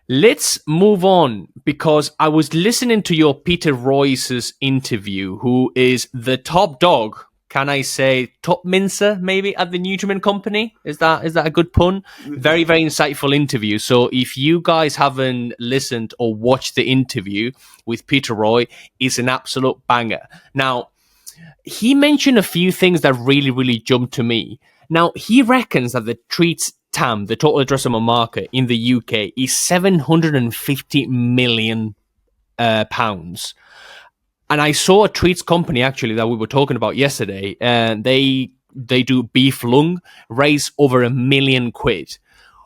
Let's move on because I was listening to your Peter Royce's interview, who is the top dog. Can I say top mincer maybe at the Nutriment Company? Is that a good pun? Very, very insightful interview. So if you guys haven't listened or watched the interview with Peter Roy, it's an absolute banger. Now, he mentioned a few things that really, really jumped to me. Now, he reckons that the treats TAM, the total addressable market in the UK, is 750 million pounds. And I saw a treats company actually that we were talking about yesterday, and they do beef lung, raise over £1 million.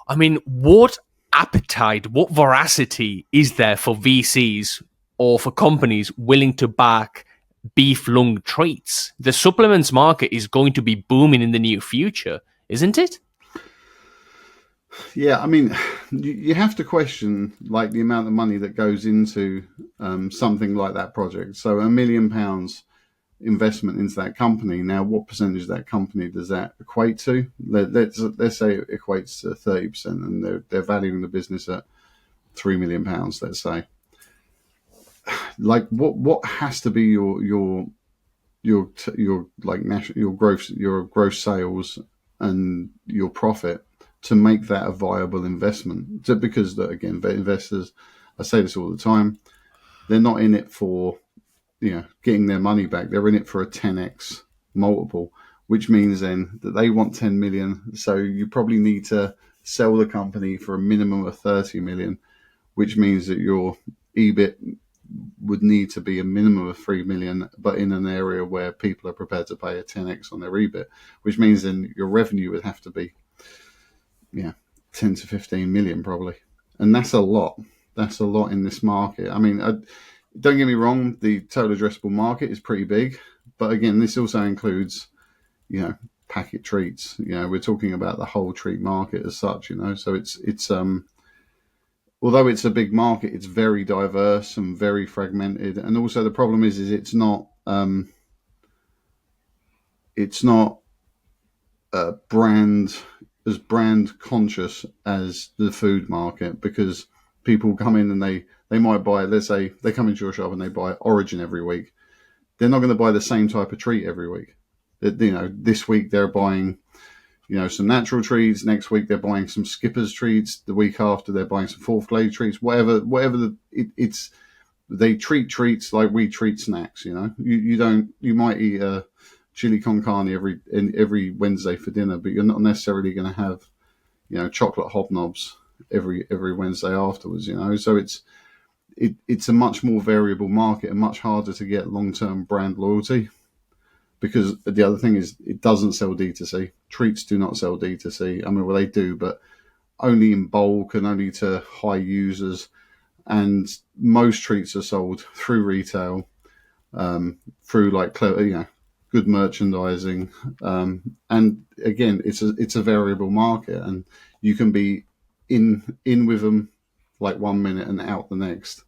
I mean, what appetite, what voracity is there for VCs or for companies willing to back beef lung treats? The supplements market is going to be booming in the near future, isn't it? Yeah, I mean, you have to question like the amount of money that goes into something like that project. So £1 million investment into that company. Now, what percentage of that company does that equate to? Let's say it equates to 30%, and they're valuing the business at £3 million. Let's say, like, what has to be your like national your gross sales and your profit to make that a viable investment? So because again, investors, I say this all the time, they're not in it for getting their money back. They're in it for a 10x multiple, which means then that they want 10 million. So you probably need to sell the company for a minimum of 30 million, which means that your EBIT would need to be a minimum of 3 million, but in an area where people are prepared to pay a 10x on their EBIT, which means then your revenue would have to be 10 to 15 million probably. And that's a lot. That's a lot in this market. I mean, don't get me wrong, the total addressable market is pretty big, but again, this also includes, packet treats. We're talking about the whole treat market as such. So it's although it's a big market, it's very diverse and very fragmented. And also the problem is it's not brand conscious as the food market, because people come in and they might buy, let's say they come into your shop and they buy Origin every week. They're not going to buy the same type of treat every week. This week they're buying some natural treats. Next week they're buying some Skipper's treats. The week after they're buying some fourth grade treats. Whatever it's they treat treats like we treat snacks. You might eat a chili con carne every Wednesday for dinner, but you're not necessarily going to have chocolate hobnobs every Wednesday afterwards. So it's a much more variable market and much harder to get long term brand loyalty. Because the other thing is, it doesn't sell D2C. Treats do not sell D2C. I mean, well, they do, but only in bulk and only to high users. And most treats are sold through retail, through like clever, good merchandising. And again, it's a variable market, and you can be in with them like 1 minute and out the next,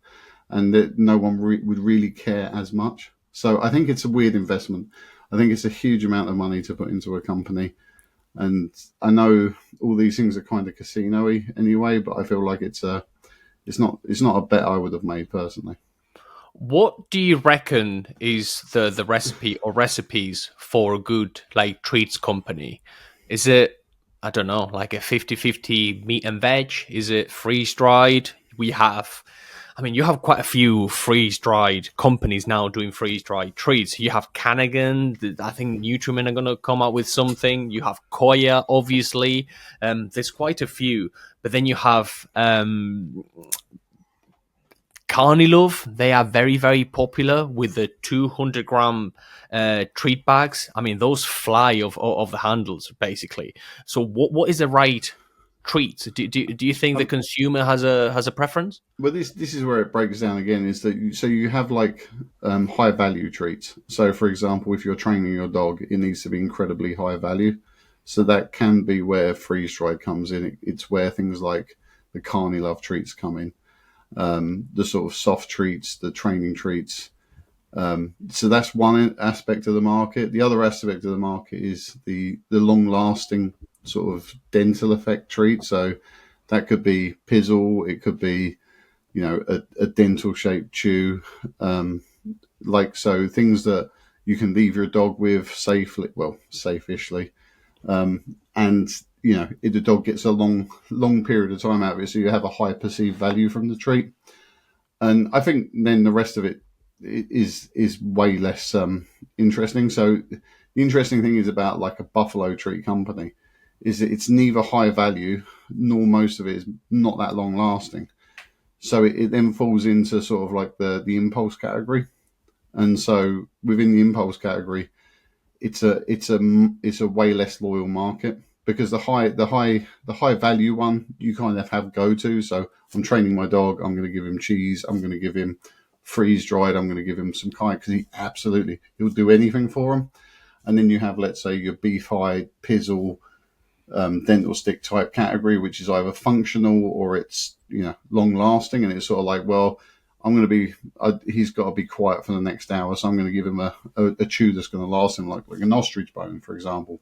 and that no one would really care as much. So I think it's a weird investment. I think it's a huge amount of money to put into a company. And I know all these things are kind of casino-y anyway, but I feel like it's not a bet I would have made personally. What do you reckon is the recipe or recipes for a good like treats company? Is it, I don't know, like a 50-50 meat and veg? Is it freeze dried? You have quite a few freeze dried companies now doing freeze dried treats. You have Canagan. I think Nutriment are going to come out with something. You have Koya, obviously. There's quite a few. But then you have Carnilove. They are very, very popular with the 200-gram treat bags. I mean, those fly of the handles, basically. So what is the right treat? Do you think the consumer has a preference? Well, this is where it breaks down again. Is that so you have like high value treats. So, for example, if you're training your dog, it needs to be incredibly high value. So that can be where freeze dried comes in. It's where things like the Carnilove treats come in, the sort of soft treats, the training treats. So that's one aspect of the market. The other aspect of the market is the long lasting sort of dental effect treat. So That could be pizzle, it could be, a dental shaped chew, so things that you can leave your dog with safely, well, safishly, and if the dog gets a long period of time out of it, so you have a high perceived value from the treat. And I think then the rest of it is way less interesting. So the interesting thing is about like a buffalo treat company is that it's neither high value nor most of it is not that long lasting. So it then falls into sort of like the impulse category. And so within the impulse category, it's a way less loyal market, because the high value one you kind of have go to. So I'm training my dog. I'm going to give him cheese. I'm going to give him freeze dried. I'm going to give him some kite, because he'll do anything for him. And then you have, let's say, your beef hide, pizzle, dental stick type category, which is either functional or it's long lasting, and it's sort of like, well, he's got to be quiet for the next hour, so I'm going to give him a chew that's going to last him, like an ostrich bone, for example.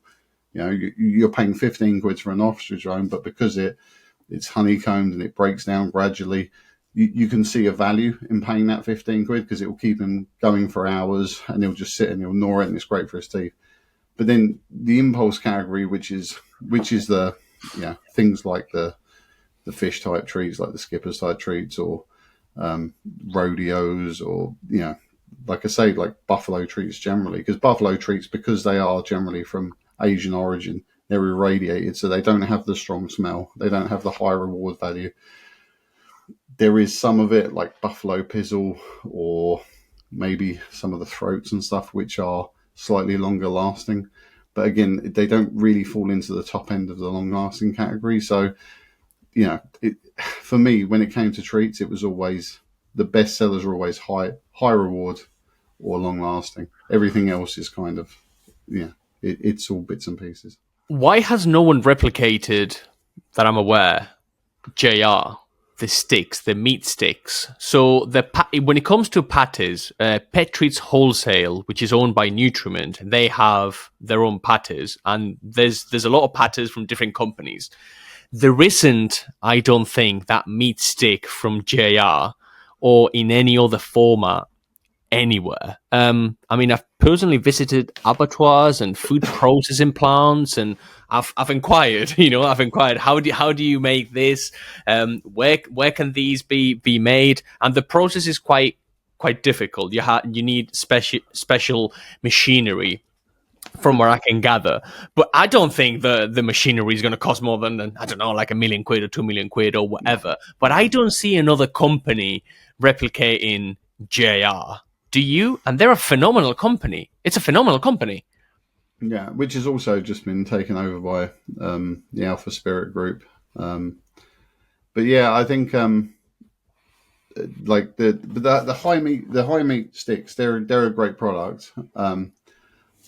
You're paying 15 quid for an ostrich bone, but because it's honeycombed and it breaks down gradually, you can see a value in paying that 15 quid, because it will keep him going for hours, and he'll just sit and he'll gnaw it, and it's great for his teeth. But then the impulse category, which is the things like the fish type treats, like the skippers type treats, or rodeos, or like I say, like buffalo treats generally, because buffalo treats, because they are generally from Asian origin, they're irradiated, so they don't have the strong smell, they don't have the high reward value. There is some of it, like buffalo pizzle, or maybe some of the throats and stuff, which are slightly longer lasting, but again, they don't really fall into the top end of the long lasting category. So for me, when it came to treats, it was always the best sellers are always high reward or long lasting. Everything else is kind of it's all bits and pieces. Why has no one replicated, that I'm aware, JR, the sticks, the meat sticks? So when it comes to patties, Pet Treats Wholesale, which is owned by Nutriment, they have their own patties, and there's a lot of patties from different companies. There isn't, I don't think, that meat stick from JR or in any other format anywhere. I mean, I've personally visited abattoirs and food processing plants, and I've inquired. I've inquired how do you make this? Where can these be made? And the process is quite difficult. You need special machinery, from where I can gather. But I don't think the machinery is going to cost more than, I don't know, like £1 million or £2 million or whatever. But I don't see another company replicating JR. Do you? And they're a phenomenal company. It's a phenomenal company. Yeah, which has also just been taken over by the Alpha Spirit Group. But yeah, I think like the high meat sticks, they're a great product.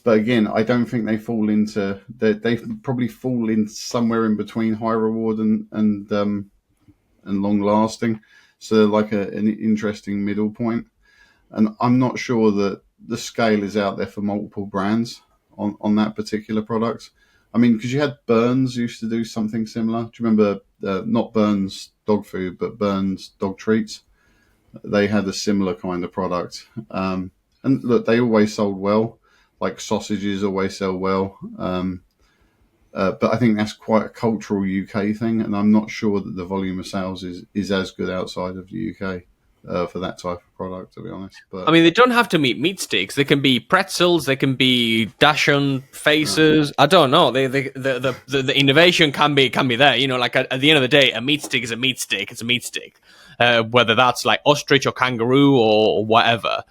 But again, I don't think they fall into they probably fall in somewhere in between high reward and long lasting. So they're like an interesting middle point. And I'm not sure that the scale is out there for multiple brands on that particular product. I mean, because you had Burns used to do something similar. Do you remember not Burns dog food, but Burns dog treats? They had a similar kind of product. And look, they always sold well. Like sausages always sell well. But I think that's quite a cultural UK thing, and I'm not sure that the volume of sales is as good outside of the UK for that type of product, to be honest. But I mean, they don't have to be meat sticks. They can be pretzels. They can be Dachshund faces. I don't know. The innovation can be there. Like at the end of the day, a meat stick is a meat stick. It's a meat stick, whether that's like ostrich or kangaroo or whatever.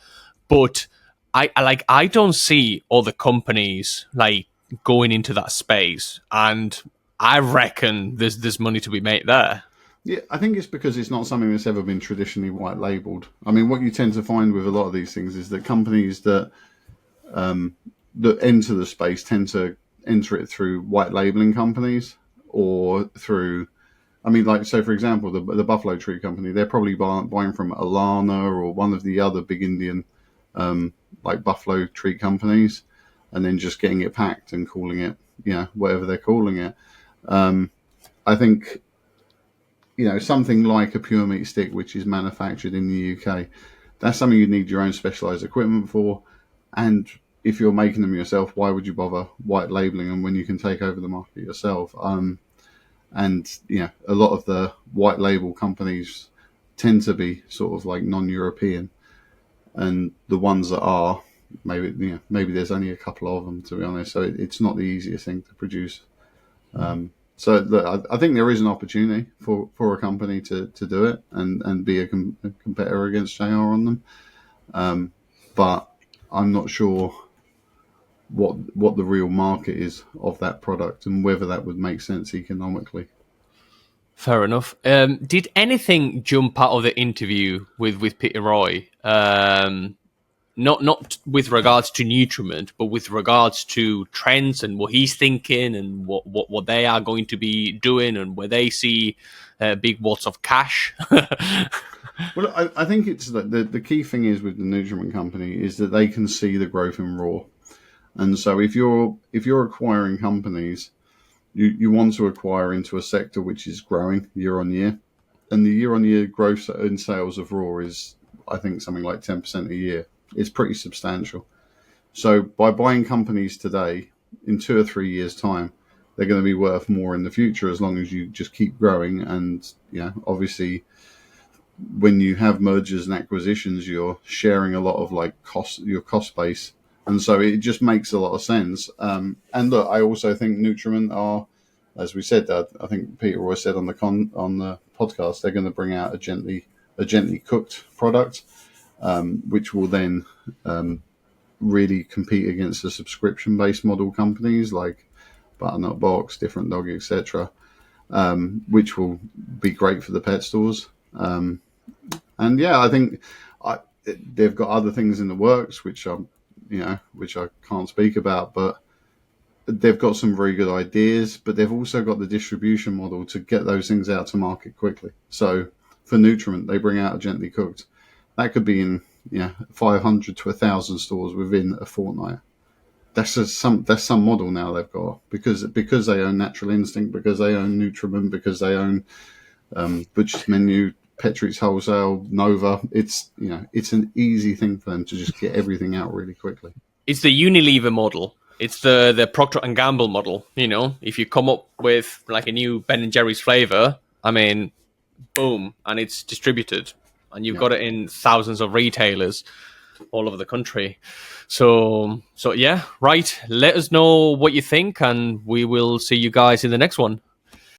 But I don't see other companies like going into that space, and I reckon there's money to be made there. Yeah, I think it's because it's not something that's ever been traditionally white labeled. I mean, what you tend to find with a lot of these things is that companies that enter the space tend to enter it through white labeling companies, or through, I mean, like, so for example, the Buffalo Treat Company, they're probably buying from Alana or one of the other big Indian like buffalo treat companies, and then just getting it packed and calling it, whatever they're calling it. I think something like a pure meat stick, which is manufactured in the UK, that's something you need your own specialized equipment for. And if you're making them yourself, why would you bother white labeling them when you can take over the market yourself? And a lot of the white label companies tend to be sort of like non-European, and the ones that are, maybe there's only a couple of them, to be honest. So it's not the easiest thing to produce. So look, I think there is an opportunity for a company to do it and be a competitor against JR on them. But I'm not sure what the real market is of that product and whether that would make sense economically. Fair enough. Did anything jump out of the interview with Peter Roy? Not with regards to Nutriment, but with regards to trends and what he's thinking and what they are going to be doing and where they see big wads of cash. Well, I think it's the key thing is with the Nutriment company is that they can see the growth in raw. And so if you're acquiring companies, you want to acquire into a sector which is growing year on year, and the year on year growth in sales of raw is, I think, something like 10% a year. It's pretty substantial. So by buying companies today, in 2 or 3 years' time, they're going to be worth more in the future as long as you just keep growing. And obviously, when you have mergers and acquisitions, you're sharing a lot of your cost base. And so it just makes a lot of sense. And look, I also think Nutriment are, as we said, I think Peter Roy said on the podcast, they're going to bring out a gently cooked product, which will then really compete against the subscription-based model companies like Butternut Box, Different Dog, etc., which will be great for the pet stores. And yeah, I think they've got other things in the works, which I can't speak about, but they've got some very good ideas, but they've also got the distribution model to get those things out to market quickly. So for Nutriment, they bring out a gently cooked. That could be in 500 to 1,000 stores within a fortnight. That's some model now they've got because they own Natural Instinct, because they own Nutriment, because they own Butcher's Menu, Pet Treats Wholesale, Nova. It's an easy thing for them to just get everything out really quickly. It's the Unilever model. It's the Procter and Gamble model. If you come up with like a new Ben and Jerry's flavor, I mean, boom, and it's distributed, and you've got it in thousands of retailers all over the country. So yeah, right. Let us know what you think, and we will see you guys in the next one.